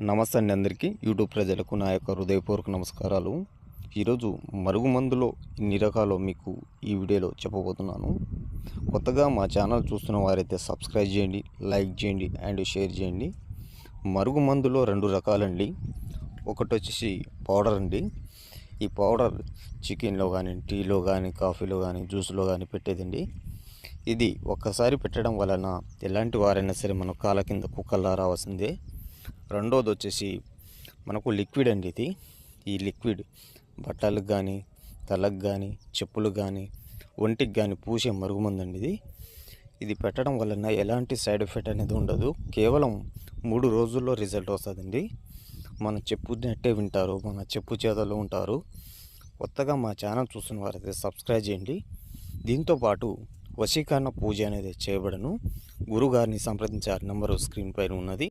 నమస్తే అండి అందరికీ యూట్యూబ్ ప్రజలకు నా యొక్క హృదయపూర్వక నమస్కారాలు. ఈరోజు మరుగుమందులో ఎన్ని రకాలో మీకు ఈ వీడియోలో చెప్పబోతున్నాను. కొత్తగా మా ఛానల్ చూస్తున్న వారైతే సబ్స్క్రైబ్ చేయండి, లైక్ చేయండి అండ్ షేర్ చేయండి. మరుగుమందులో రెండు రకాలండి. ఒకటి వచ్చేసి పౌడర్ అండి. ఈ పౌడర్ చికెన్లో కానీ, టీలో కానీ, కాఫీలో కానీ, జ్యూస్లో కానీ పెట్టేదండి. ఇది ఒక్కసారి పెట్టడం వలన ఎలాంటి వారైనా సరే మన కాళ్ళ కింద కుక్కల్లా రావాల్సిందే. రెండోది వచ్చేసి మనకు లిక్విడ్ అండి. ఈ లిక్విడ్ బట్టలకు కానీ, తలకు కానీ, చెప్పులకు కానీ, ఒంటికి కానీ పూసే మరుగుమందండి. ఇది పెట్టడం వలన ఎలాంటి సైడ్ ఎఫెక్ట్ అనేది ఉండదు. కేవలం 3 రోజుల్లో రిజల్ట్ వస్తుందండి. మన చెప్పినట్టే వింటారు, మన చెప్పు చేతల్లో ఉంటారు. కొత్తగా మా ఛానల్ చూస్తున్న వారైతే సబ్స్క్రైబ్ చేయండి. దీంతోపాటు వశీకరణ పూజ అనేది చేయబడను. గురుగారిని సంప్రదించే నెంబరు స్క్రీన్ పైన ఉన్నది.